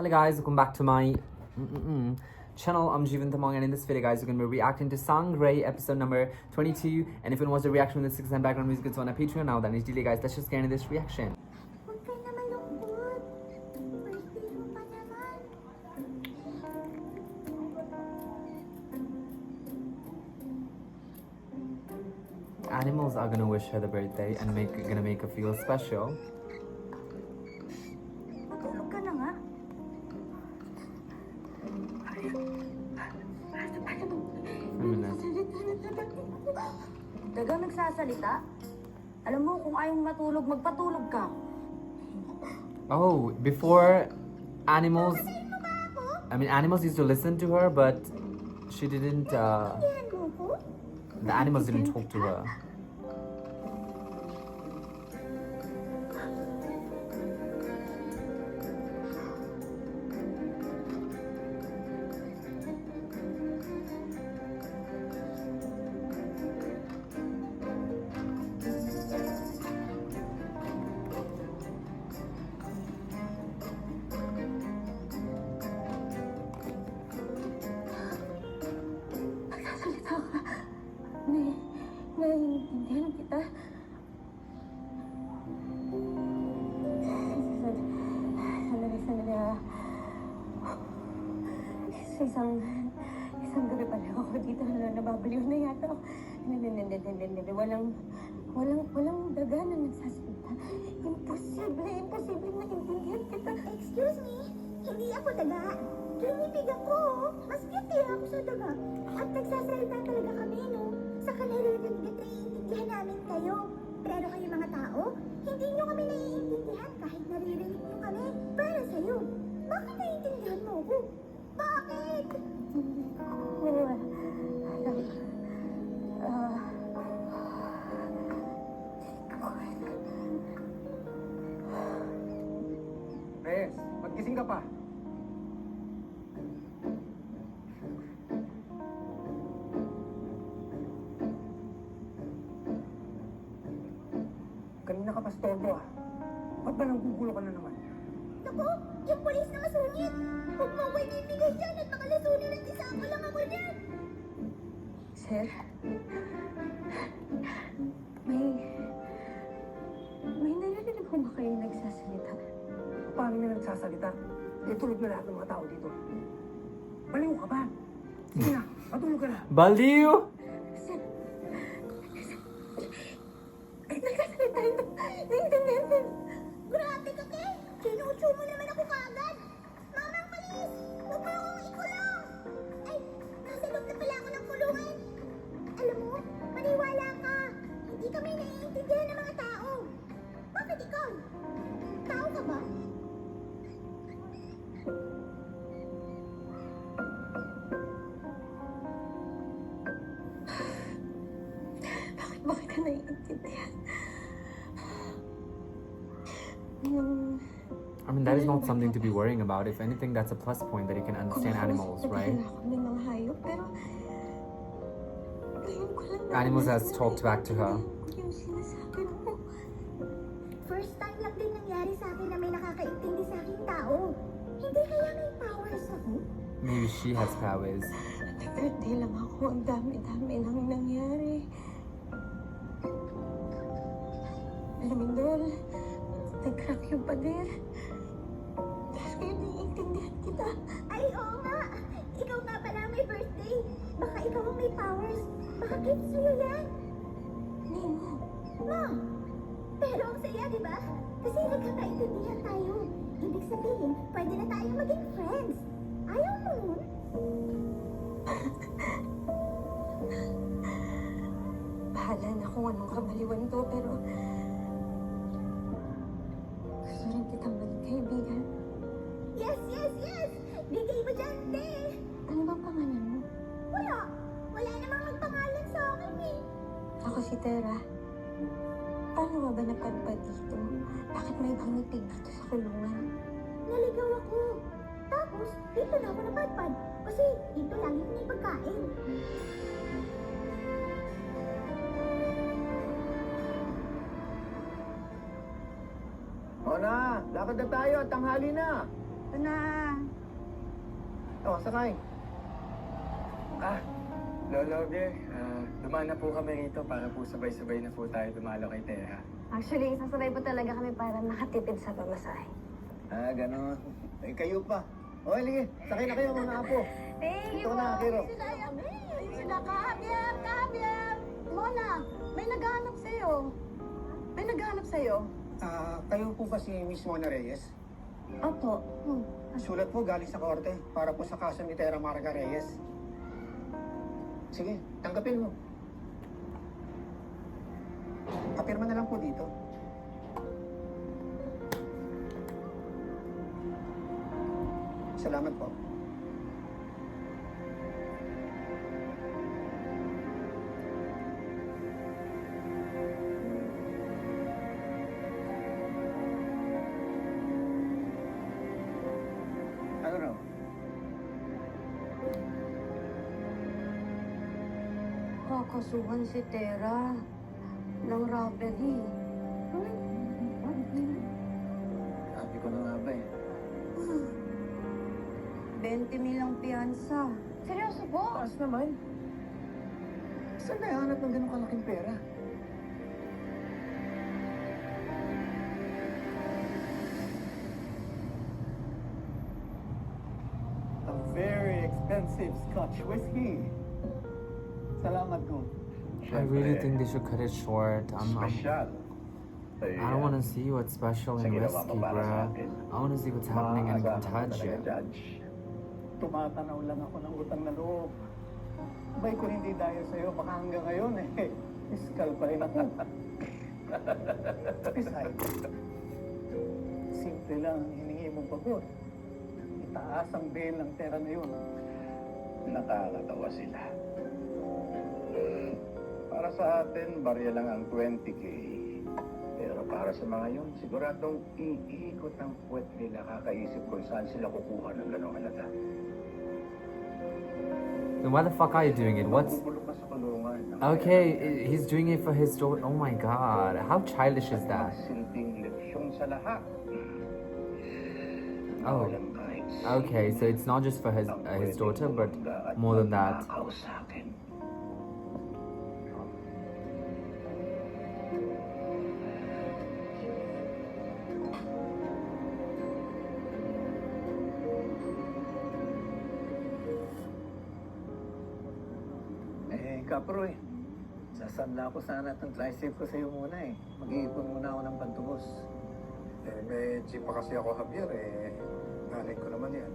Hello guys, welcome back to my channel. I'm Jeevan Thamong, and in this video guys, we're going to be reacting to Sangre episode number 22. And if you want to watch the reaction with the 6 and background music, it's on our Patreon now. That is delay guys, let's just get into this reaction. Huwag ka na malungkot. Birthday mo pa naman. Animals are gonna wish her the birthday and gonna make her feel special. Matulog ka na nga. A minute. Dagang nagsasalita? Alam mo, kung ayaw matulog, magpatulog ka. Oh, before animals, animals used to listen to her, but she didn't, the animals didn't talk to her. Magsasalita ka. Naiintindihan kita. Sandali. Sa isang gabi pa lang ako dito na nababaliw na yata ako. Hindi. Walang daga na nagsasalita. Imposible na intindihan kita. Excuse me, hindi ako daga. Kinipig ako. Mas cute ako sa daga. At nagsasalita talaga kami, no? Sa naiintindihan namin kayo. Pero kayo mga tao, hindi nyo kami naiintindihan kahit naririnig nyo kami. Pero sa'yo, bakit naiintindihan mo ako? Bakit? Reyes, magkising ka pa. Kanina ka pa storbo ah. Ba't ba nanggugulo ka na naman? Naku, yung polis na masungit! Huwag mo ko inibigay dyan at makalasunin at isama lang ako niyan! Sir? May narinig ko ba kayo nagsasalita? Paano na nagsasalita? Eh, tulog na lahat ng mga tao dito. Baliw ka ba? Sige na, matulog ka na. Baliw! Sir? Nagsasalita ito! Naiintindihan sir! Grabe ka, Kay! Kinucho mo naman ako kaagad! Mamang malis! Huwag mo akong ikulong! Ay, nasa loob na pala ako ng kulungan! Alam mo, maniwala ka! Hindi kami naiintindihan ng mga tao! Bakit ikaw? Tao ka ba? Bakit ka naiintindihan? I mean, that is not something to be worrying about. If anything, that's a plus point that you can understand animals, right? Animals has talked back to her. First time lang din nangyari sa akin na may nakakaintindi sa aking tao. Hindi kaya may powers ako? Maybe she has powers. Nag-birthday lang ako. Ang dami-dami nang nangyari. Alam mo, Dol, nag-crack yung pader. Tapos kayo naiintindihan kita. Ay, oo nga. Ikaw nga pala may birthday. Baka ikaw ang may powers. Baka gifts sa'yo yan. Nino. Mom, pero ang saya, di ba? Kasi nagkakaintindihan tayo. Ibig sabihin, pwede na tayong maging friends. Ayaw mo nun? Bahala na kung anong kabaliwan to, pero gusto rin kitang maging kaibigan. Yes! Bigay mo dyan, te! Ano bang pangalan mo? Wala namang magpangalan sa akin eh. Ako si Tera. Paano nga ba napadpad dito? Bakit may ibang ngipig dito sa kulungan? Naligaw ako. Tapos, dito na ako napadpad. Kasi dito lagi ko may pagkain. O na, lakad na tayo, tanghali na. Ito na. Oh, sakay. Lolo Bear, dumaan na po kami rito para po sabay-sabay na po tayo dumalo kay Tera. Actually, sasabay po talaga kami para makatipid sa pamasahe. Ganon. Eh, kayo pa. O, sige. Sakay na kayo mga apo. Thank Ito na, Kiro. Sila Javier! Mona, may naghahanap sa'yo. May naghahanap sa'yo. Kayo po ba si Miss Mona Reyes? Opo. Sulat po galing sa korte para po sa kaso ni Tera Marga Reyes. Sige, tanggapin mo. Kapirma na lang po dito. Salamat po. Ano raw? Kakasuhan si Tera ng robbery. Sabi ko na nga ba eh. 20 mil ang piyansa. Seryoso po? Taas naman. Saan nahanap ng ganun kalaking pera? A very expensive Scotch whiskey. Salamat ko. I really think they should cut it short. Special. I don't want to see what's special in whiskey, bro. I want to see what's happening in Contagia. Tumatanaw lang ako ng utang na loob. Bay ko hindi dahil sa'yo, baka hanggang ngayon iskal pa rin ako. Besides, simple lang ang hiningi mong pagod. Itaas ang bail ng pera na yun. Nakakatawa sila. Para sa atin, barya lang ang 20K. Pero para sa mga yun, siguradong iikot ang puwet nila kakaisip kung saan sila kukuha ng ganong halata. Then why the fuck are you doing it? What's... Magbubulok ka sa kulungan. Okay, he's doing it for his daughter. Oh my god, how childish is that? Silbing leksyon sa lahat. Oh. Walang kahit Okay, so it's not just for his daughter, but more than that. magnakaw sa akin. Kaproy, sasanla ko sana itong tricycle ko sa'yo muna eh. Mag-iipon muna ako ng pantubos. May jeep pa kasi ako, Javier, nanay ko naman yan.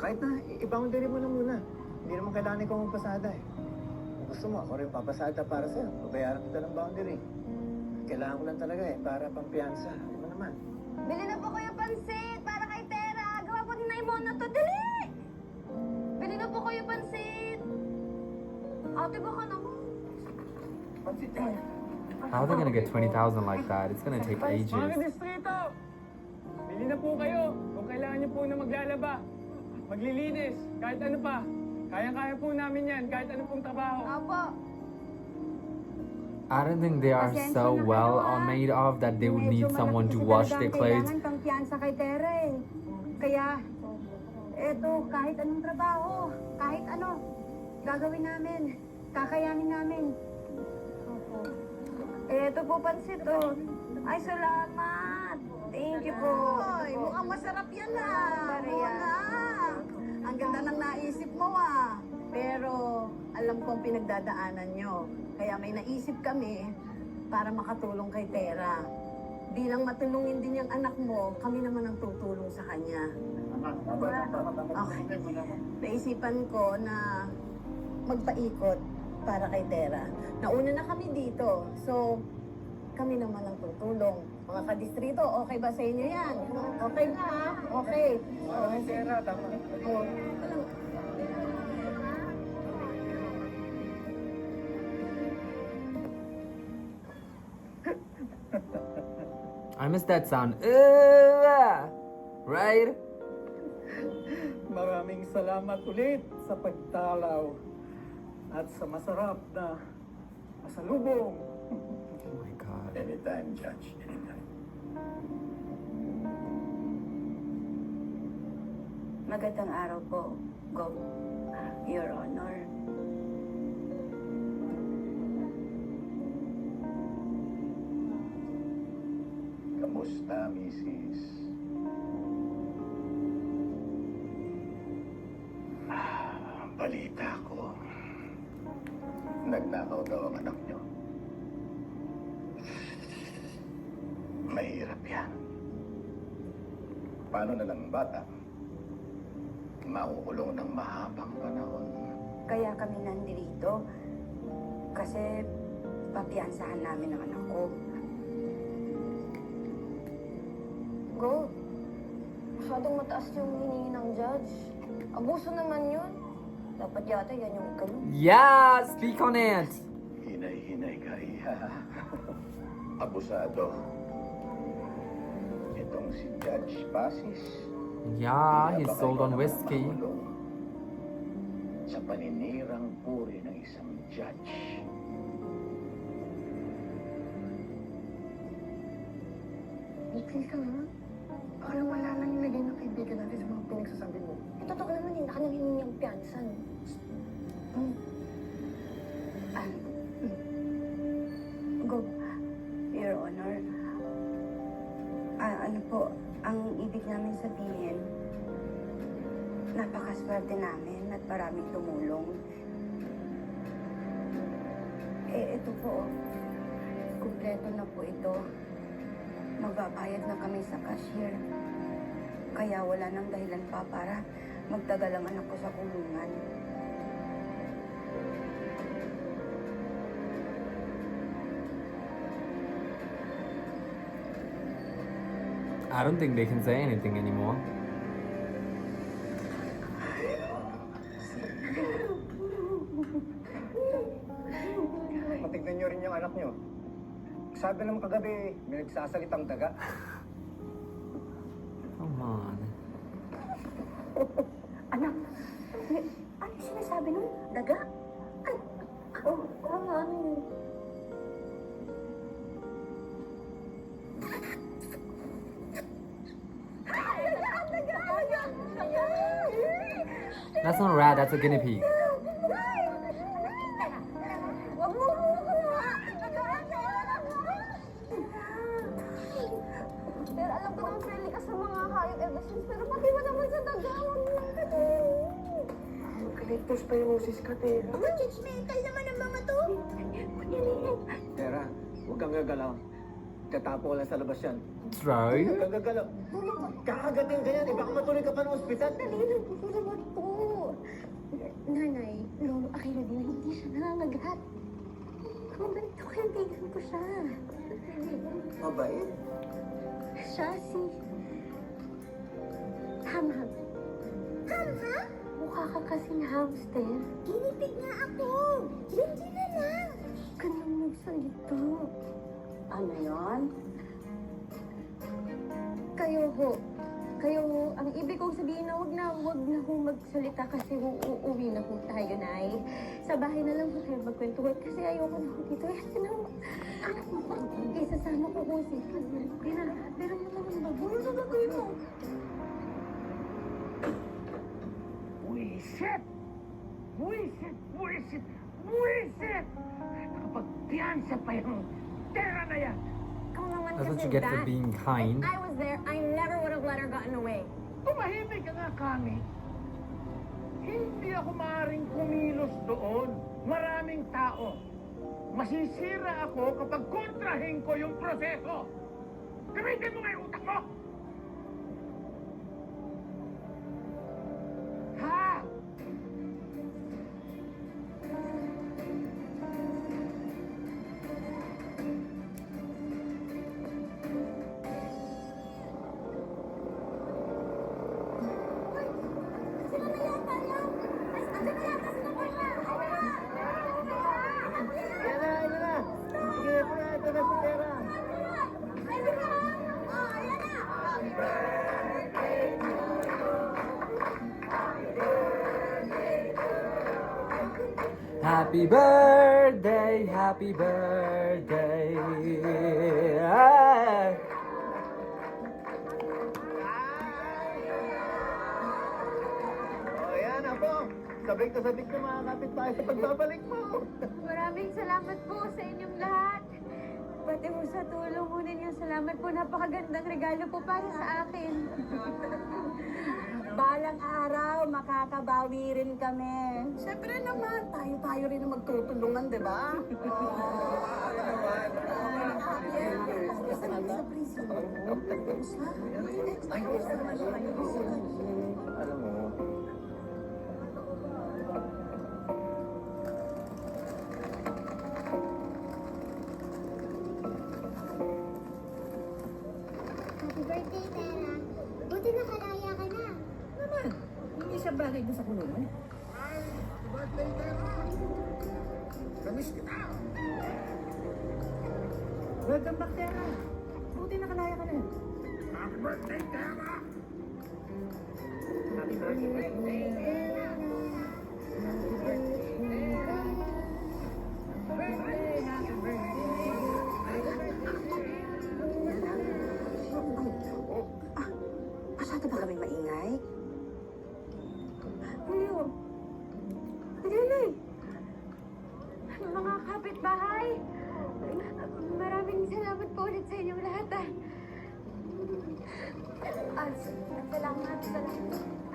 Kahit na, i-boundary mo na muna. Hindi naman kailangan ikaw magpasada eh. Kung gusto mo, ako rin papasada para sa'yo. Babayaran kita ng boundary. Kailangan ko lang talaga eh, para pampiyansa. Ano mo naman? Bili na po kayo pansit para kay Tera. Gawa po ni Naimon na to. Dali! Bili na po kayo pansit. Ate, baka naman. How are they gonna get 20,000 like that? It's gonna take Mga ages. distrito, bili na po kayo kung kailangan niyo po na maglalaba, maglilinis, kahit ano pa. Kaya-kaya po namin yan, kahit ano pong trabaho. Apo. I don't think they are so well made of that they would need someone to wash their clothes. Kailangan pang piyansa kay Tera eh. Kaya, eto, kahit anong trabaho, kahit ano, gagawin namin. Kakayanin namin. Opo. Eto po, pansit, oh. Ay, salamat. Thank you po. Ay, mukhang masarap yan ah. Maria. Ang ganda ng naisip mo ah. Pero alam kong pinagdadaanan nyo. Kaya may naisip kami para makatulong kay Tera. Bilang matulungin din yung anak mo, kami naman ang tutulong sa kanya. Okay. Naisipan ko na magpaikot para kay Tera. Nauna na kami dito, so kami naman ang tutulong. Mga kadistrito, okay ba sa inyo yan? Okay ba? Okay. Tera, tama. I miss that sound. Right? Maraming salamat ulit sa pagtalaw at sa masarap na pasalubong. Oh my god. Anytime, Judge, anytime. Magandang araw po, Your Honor. Kamusta, Mrs.? Balita ko. Nagnakaw daw ang anak niyo. Mahirap yan. Paano na lang ang bata? Makukulong ng mahabang panahon. Kaya kami nandito kasi papiansahan namin ang anak ko. Masyadong mataas yung hinihingi ng judge. Abuso naman yun. Dapat yata yan yung ikalong. Yeah, speak on it. Hinay-hinay ka, Iha. Abusado. Itong si Judge Pasis. Yeah, he's Pinapakay sold ka on naman whiskey. makulong sa paninirang puri ng isang judge. Ipil ka nga. Parang wala lang yung naging ng kaibigan natin sa mga pinagsasabi mo. Totoo naman yun, nakanahin niyang piyansa. Your Honor, ano po, ang ibig namin sabihin, napakaswerte namin at maraming tumulong. Ito po, kumpleto na po ito. Magbabayad na kami sa cashier. Kaya wala nang dahilan pa para magtagal ang anak ko sa kulungan. I don't think they can say anything anymore. Matignan nyo rin yung anak nyo. Sabi naman kagabi, may nagsasalitang daga. Come on. Anak, ano sinasabi nun? Daga? Ay, oo nga. That's not a rat, that's a guinea pig. Wag mo Pero alam ko nang friendly ka sa mga hayop ever since. Pero pati mo naman sa daga. Magkaligtos pa yung usis ka, Tera. Judgmental naman ang mga to. Tera, huwag kang gagalaw. Tatapo ka lang sa labas yan. Throw? Huwag kang gagalaw. Kakagating ka yan, baka matuloy ka pa ng ospital. Dali lang po naman po. Nanay, Lolo Akira din na hindi siya nangangagat. Mabait ko, kaibigan ko siya. Mabait? Siya si... Hamham. Hamham? Mukha ka kasing hamster. Ginipig nga ako. Hindi na lang. Kanyang magsalito. Ano yon? Kayo ho. Ang ibig kong sabihin na wag na ho magsalita kasi uuwi na ho tayo, Nay. Sa bahay na lang ho tayo magkwentuhan kasi ayoko na ho dito. Isasama ko ho si pero mo naman ba? Ano na gagawin mo? Buisit! Buisit! Buisit! Buisit! Nakapagpiyansa pa yung Tera na yan! Ikaw naman That's what kasi you get for that. being kind. If I was there, I never would have let her gotten away. Tumahimik ka nga kami. Hindi ako maaaring kumilos doon. Maraming tao. Masisira ako kapag kontrahin ko yung proseso. Gamitin mo nga yung utak mo! Ha? Yan na. Sige, ito na si Tera. Happy birthday, happy birthday. Ah. Sabay ka sabik ka makakapit tayo sa pagbabalik mo. Maraming salamat po sa inyong lahat. Pati mo sa tulong mo ninyo. Salamat po. Napakagandang regalo po para sa akin. Balang araw, makakabawi rin kami. Siyempre naman, tayo rin na magtutulungan, di ba? Alam mo, Happy birthday, Tara. Buti nakalaya ka na. Naman, hindi siya bagay doon sa kulungan. namiss kita. Welcome back, Tara. Buti nakalaya ka na. Happy birthday, Tara! Happy birthday. Masyado ba kami maingay? Hindi oh. Hindi na eh. Mga kapitbahay, maraming salamat po ulit sa inyong lahat ah. Salamat.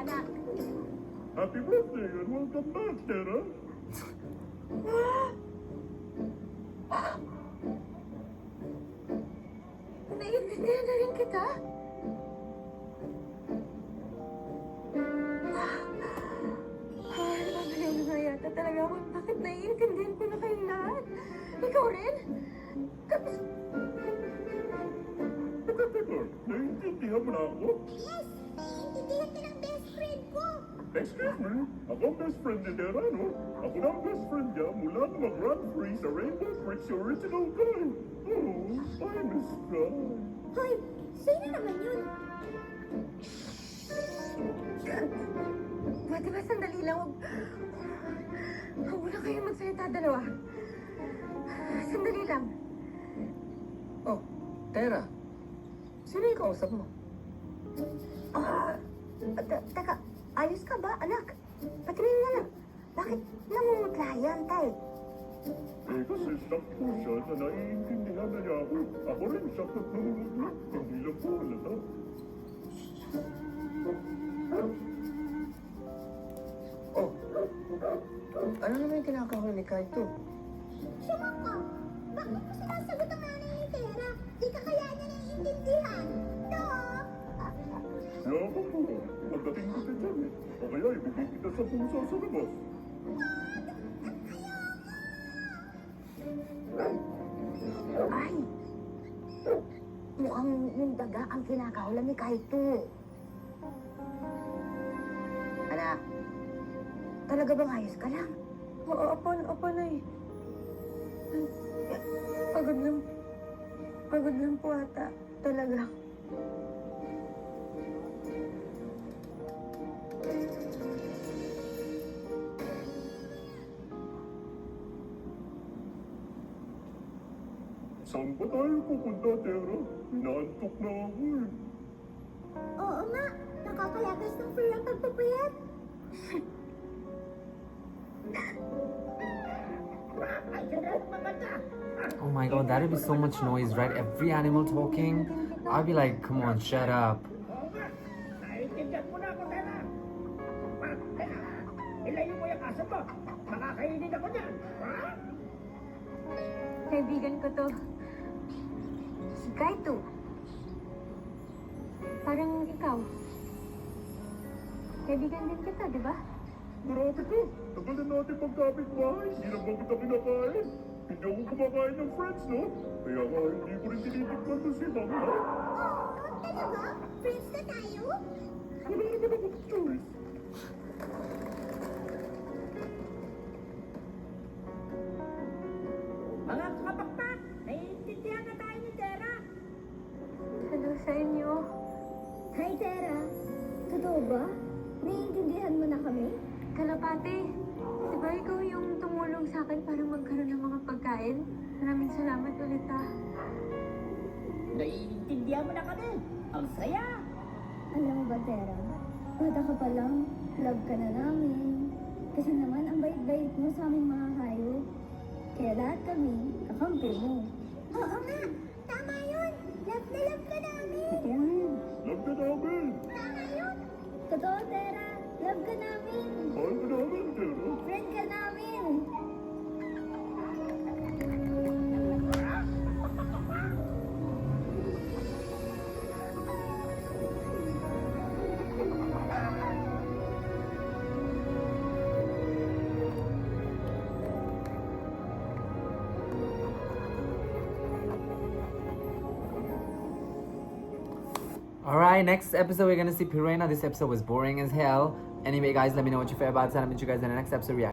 Anak. Happy birthday and welcome back, Tara! Naiintindihan na rin kita. Babaliw na yata talaga ako. Bakit naiintindihan ko na kayong lahat? Ikaw rin? Tapos, Teka, naiintindihan mo na ako? Yes! Naiintindihan ka ng best friend ko. Excuse me, ako ang best friend ni Tara, no? Ako na ang best friend niya mula na mag-run free sa Rainbow Bridge Original Guy. Oh, I miss God. Hoy, sino naman yun? pwede ba sandali lang? Huwag mo na kayo magsalita dalawa. Sandali lang. Oh, Tera. Sino yung kausap mo? Teka, ayos ka ba, anak? Patingin nga lang. Bakit namumutla yan, tay? Eh, kasi shock po siya na naiintindihan na niya ako. Ako rin shock at namumutla. Hindi lang po halata. Oh, ano naman yung kinakahuli ni Kaito? Siya ka. Bakit mo sinasagot ang nanay ni Tara? Di ka kaya niya naiintindihan. No? Kaya ako po, pagdating ko sa dyan eh. O kaya ibigay kita sa puso sa labas. Ay! Mukhang yung daga ang kinakahulan ni Kaito. Anak, talaga bang ayos ka lang? Oo, opo na eh. Pagod lang. Pagod lang po ata. Talaga. Saan ba tayo pupunta, Tera? Inaantok na ako eh. Oo nga. Nakakalagas ng free ang pagpupuyat. Oh my god, that would be so much noise, right? Every animal talking. I'd be like, come on, shut up. Naiintindihan mo na ako, Tera. Ilayo mo yung aso mo. Makakainin ako dyan. Kaibigan ko to. Si Kaito. Parang ikaw. Kaibigan din kita, di ba? Grabe ko. Tagal na natin magkapit bahay. Hindi na ba kita kinakain? Hindi ako kumakain ng friends, no? Kaya nga, hindi ko rin tinitikman to si Mama. Talaga? Friends na tayo? Wala naman akong choice. Mga kapakpak, naiintindihan na tayo ni Tera. Hello sa inyo. Hi, Tara. Totoo ba? Naiintindihan mo na kami? Kalapate, di ba ikaw yung tumulong sa akin para magkaroon ng mga pagkain? Maraming salamat ulit ah. Naiintindihan mo na kami. Ang saya. Alam mo ba, Tara? Bata ka pa lang, love ka na namin. Kasi naman, ang bait-bait mo sa aming mga hayop. Kaya lahat kami, kakampi mo. Oo nga, tama yun. Love na love ka namin. Yan. Love ka namin! Tama yun. Totoo, Tera. Love ka namin. Mahal ka namin, Tera! Friend ka namin. Alright, next episode we're gonna see Pirena. This episode was boring as hell. Anyway, guys, let me know what you feel about it. I'll meet you guys in the next episode reaction.